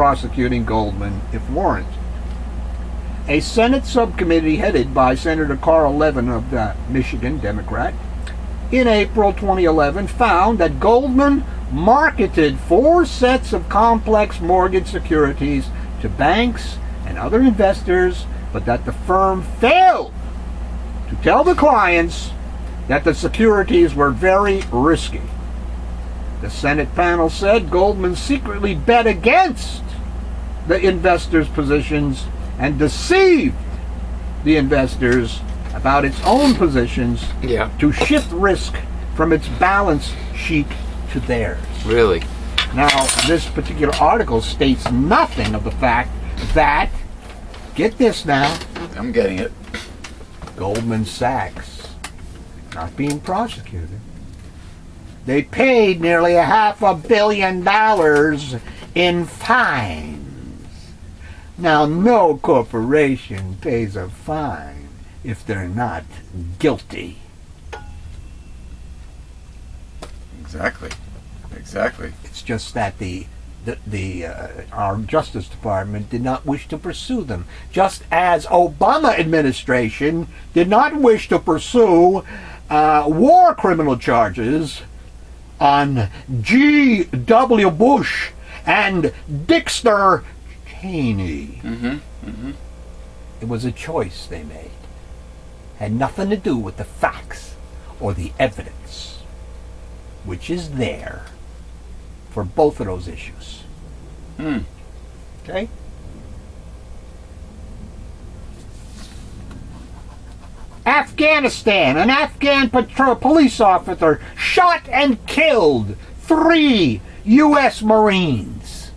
prosecuting Goldman if warranted. A Senate subcommittee headed by Senator Carl Levin of the Michigan Democrat in April 2011 found that Goldman marketed 4 sets of complex mortgage securities to banks and other investors, but that the firm failed to tell the clients that the securities were very risky. The Senate panel said Goldman secretly bet against the investors' positions and deceived the investors about its own positions to shift risk from its balance sheet to theirs. Really? Now, this particular article states nothing of the fact that, get this now, I'm getting it. Goldman Sachs not being prosecuted. They paid nearly $500 million in fines. Now, no corporation pays a fine if they're not guilty. Exactly. It's just that our Justice Department did not wish to pursue them, just as Obama administration did not wish to pursue war criminal charges on G.W. Bush and Dexter Cheney. It was a choice they made. Had nothing to do with the facts or the evidence, which is there for both of those issues. Okay? Afghanistan. An Afghan police officer shot and killed 3 U.S. Marines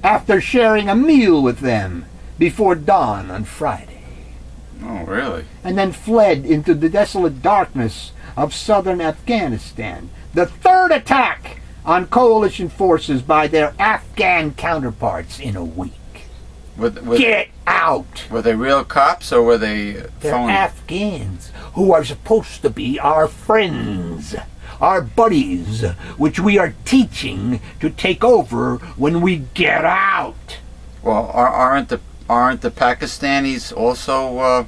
after sharing a meal with them before dawn on Friday. Oh, really? And then fled into the desolate darkness of southern Afghanistan. The 3rd attack on coalition forces by their Afghan counterparts in a week. Get out! Were they real cops or were they They're phony? Afghans who are supposed to be our friends, our buddies, which we are teaching to take over when we get out. Well, aren't the Pakistanis also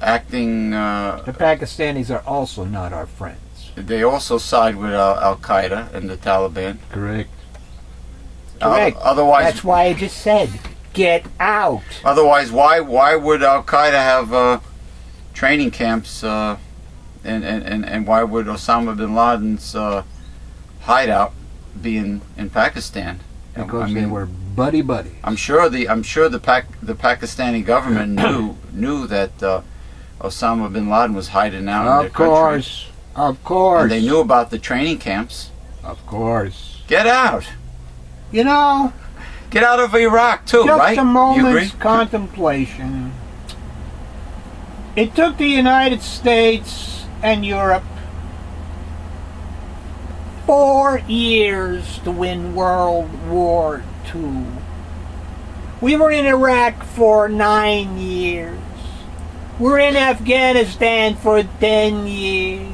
acting? The Pakistanis are also not our friends. They also side with Al Qaeda and the Taliban. Correct. Correct. Otherwise, that's why I just said, get out. Otherwise, why would Al Qaeda have training camps, and why would Osama bin Laden's hideout be in Pakistan? Because they were buddy. I'm sure the Pakistani government knew that Osama bin Laden was hiding out in their country. Of course. And they knew about the training camps. Of course. Get out. You know, get out of Iraq too, right? Just a moment's contemplation. It took the United States and Europe 4 years to win World War II. We were in Iraq for 9 years. We're in Afghanistan for 10 years.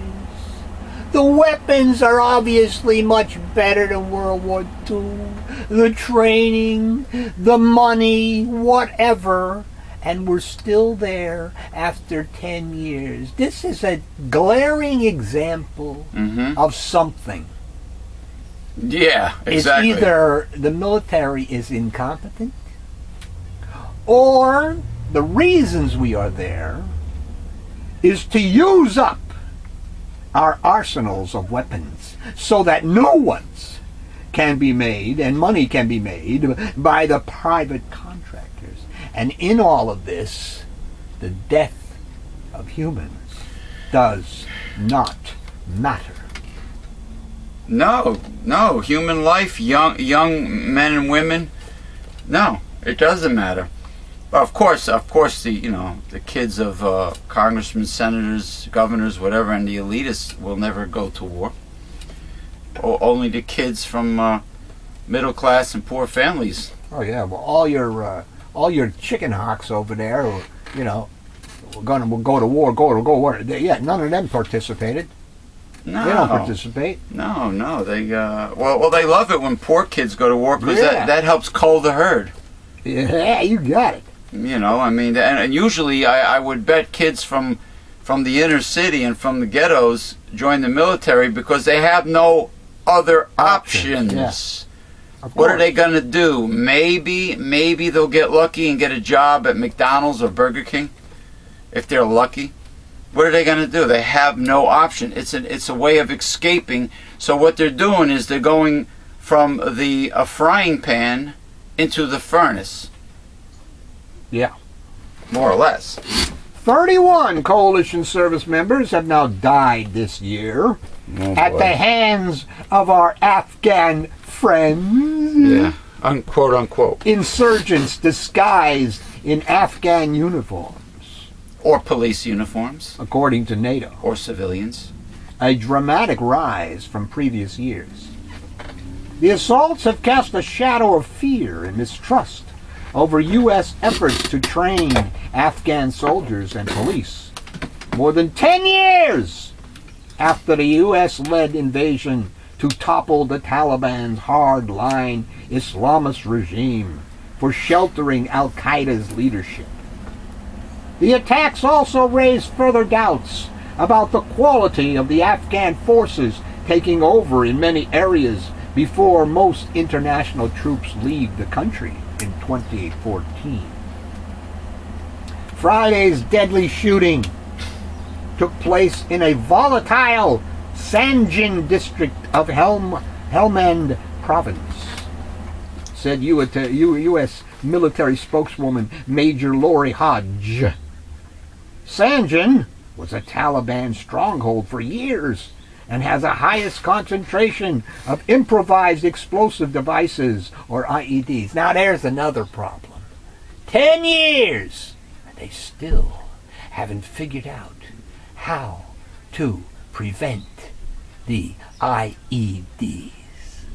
The weapons are obviously much better than World War II. The training, the money, whatever. And we're still there after 10 years. This is a glaring example of something. Yeah, exactly. It's either the military is incompetent, or the reasons we are there is to use up our arsenals of weapons so that no ones can be made and money can be made by the private contractors. And in all of this, the death of humans does not matter. No, human life, young men and women, no, it doesn't matter. Of course, the kids of congressmen, senators, governors, whatever, and the elitists will never go to war. Only the kids from middle class and poor families. Oh yeah, well all your chicken hawks over there, we're going to go to war, yeah, none of them participated. No. They don't participate. No. They well, they love it when poor kids go to war because Yeah. that helps cull the herd. Yeah, you got it. You know, I mean, and usually I would bet kids from the inner city and from the ghettos join the military because they have no other options. Of What are course. they going to do? Maybe they'll get lucky and get a job at McDonald's or Burger King if they're lucky. What are they going to do? They have no option. It's a way of escaping. So what they're doing is they're going from the frying pan into the furnace, Yeah. more or less. 31 coalition service members have now died this year at the hands of our Afghan friends. Yeah, quote unquote. Insurgents disguised in Afghan uniforms, Or police uniforms, according to NATO. or civilians. A dramatic rise from previous years. The assaults have cast a shadow of fear and mistrust over U.S. efforts to train Afghan soldiers and police. More than 10 years after the U.S.-led invasion to topple the Taliban's hard-line Islamist regime for sheltering al-Qaeda's leadership. The attacks also raised further doubts about the quality of the Afghan forces taking over in many areas before most international troops leave the country in 2014. Friday's deadly shooting took place in a volatile Sanjin district of Helmand province, said U.S. military spokeswoman Major Lori Hodge. Sanjin was a Taliban stronghold for years and has the highest concentration of improvised explosive devices, or IEDs. Now there's another problem. 10 years, and they still haven't figured out how to prevent the IEDs.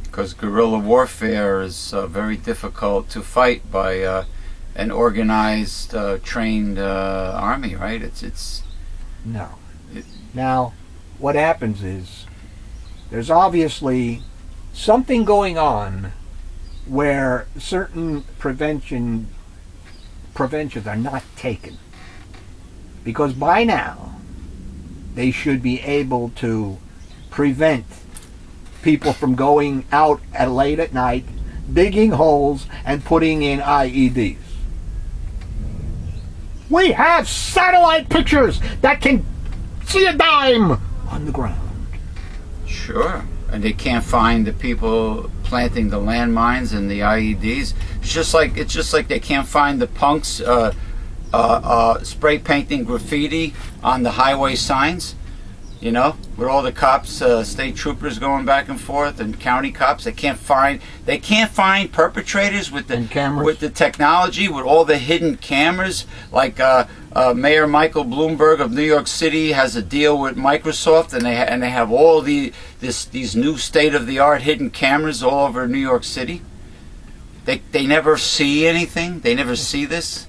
Because guerrilla warfare is very difficult to fight by an organized, trained army, right? It's No. Now, what happens is there's obviously something going on where certain preventions are not taken. Because by now, they should be able to prevent people from going out late at night, digging holes, and putting in IEDs. We have satellite pictures that can see a dime on the ground. sure, and they can't find the people planting the landmines and the IEDs. It's just like they can't find the punks spray painting graffiti on the highway signs. You know, with all the cops, state troopers going back and forth, and county cops, they can't find perpetrators with the technology, with all the hidden cameras. Like Mayor Michael Bloomberg of New York City has a deal with Microsoft, and they have all these new state-of-the-art hidden cameras all over New York City. They never see anything. They never see this.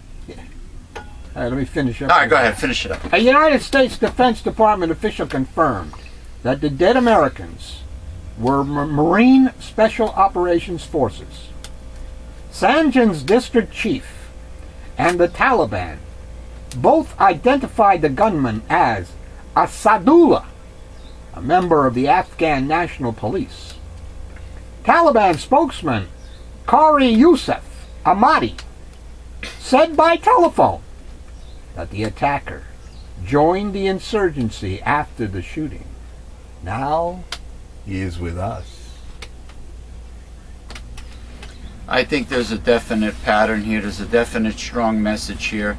All right, let me finish up. All right, go ahead, finish it up. A United States Defense Department official confirmed that the dead Americans were Marine Special Operations Forces. Sanjan's district chief and the Taliban both identified the gunman as Asadullah, a member of the Afghan National Police. Taliban spokesman Qari Youssef Ahmadi said by telephone that the attacker joined the insurgency after the shooting. Now he is with us. I think there's a definite pattern here. There's a definite strong message here.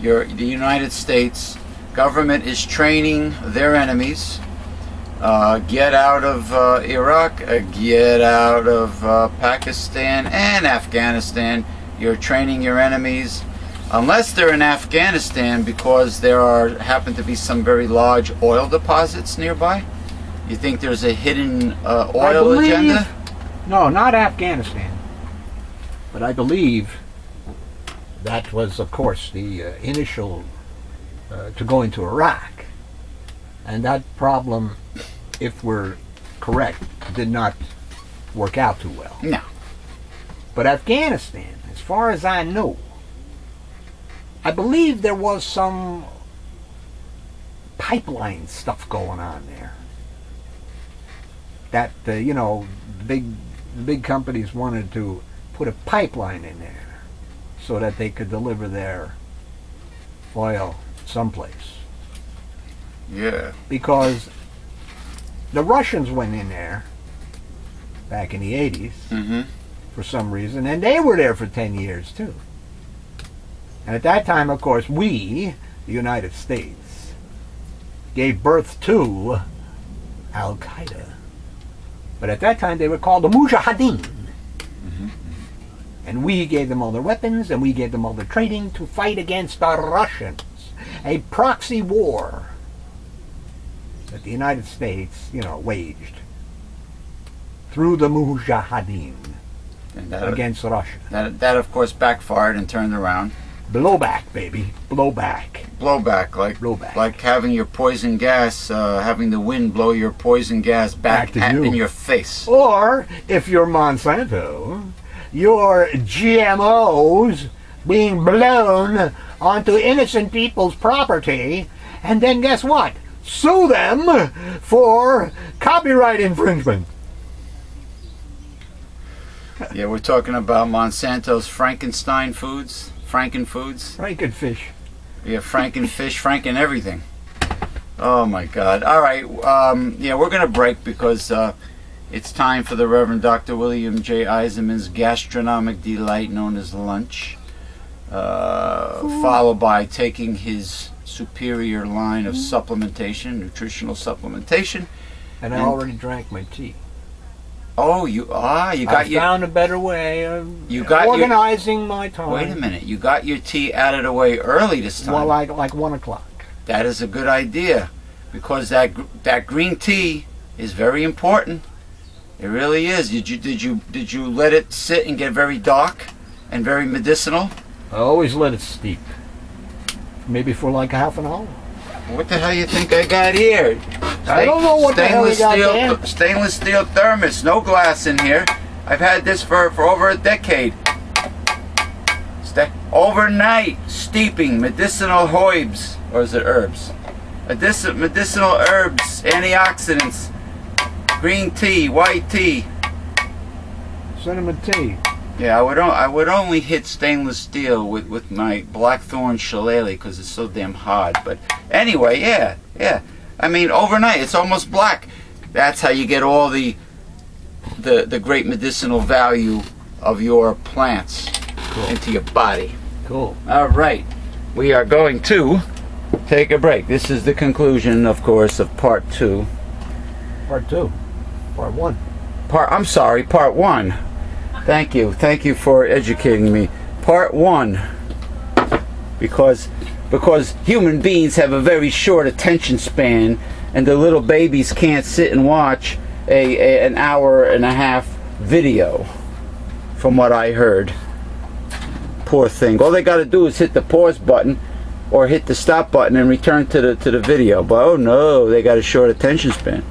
The United States government is training their enemies. Get out of Iraq, get out of Pakistan and Afghanistan. You're training your enemies. Unless they're in Afghanistan, because there happen to be some very large oil deposits nearby. You think there's a hidden oil agenda? No, not Afghanistan. But I believe that was, of course, the initial to go into Iraq. And that problem if we're correct, did not work out too well. No. But Afghanistan, as far as I know, I believe there was some pipeline stuff going on there. That the big companies wanted to put a pipeline in there so that they could deliver their oil someplace. Yeah. Because the Russians went in there back in the 80s Mm-hmm. for some reason, and they were there for 10 years too. And at that time, of course, we, the United States, gave birth to Al-Qaeda. But at that time, they were called the Mujahideen. Mm-hmm. And we gave them all their weapons, and we gave them all their training to fight against the Russians. A proxy war that the United States, waged through the Mujahideen And that, against Russia. that of course backfired and turned around. Blowback, baby. Blowback. Blowback, like having your poison gas, having the wind blow your poison gas back to you. in your face. Or, if you're Monsanto, your GMOs being blown onto innocent people's property, and then guess what? Sue them for copyright infringement. Yeah, we're talking about Monsanto's Frankenstein foods, Frankenfoods. Frankenfish. Yeah, Frankenfish, Franken everything. Oh my God! All right, yeah, we're gonna break because it's time for the Reverend Dr. William J. Eisenman's gastronomic delight known as lunch, followed by taking his superior line of supplementation, nutritional supplementation. And I already drank my tea. Oh, you I found a better way of organizing my time. Wait a minute, you got your tea out of the way early this time. Well, like 1 o'clock. That is a good idea, because that green tea is very important. It really is. Did you let it sit and get very dark and very medicinal? I always let it steep. Maybe for like half an hour. What the hell you think I got here? I don't know what the hell you got there. Stainless steel thermos, no glass in here. I've had this for over a decade. Overnight steeping medicinal herbs, or is it herbs? Medicinal herbs, antioxidants, green tea, white tea. Cinnamon tea. Yeah, I would only hit stainless steel with my blackthorn shillelagh because it's so damn hard. But anyway, yeah. I mean, overnight it's almost black. That's how you get all the great medicinal value of your plants into your body. Cool. All right, we are going to take a break. This is the conclusion, of course, of part 2. Part 2. Part 1. Part 1. Thank you for educating me. Part 1, because human beings have a very short attention span, and the little babies can't sit and watch an hour and a half video, from what I heard. Poor thing. All they got to do is hit the pause button or hit the stop button and return to the video. But oh no, they got a short attention span.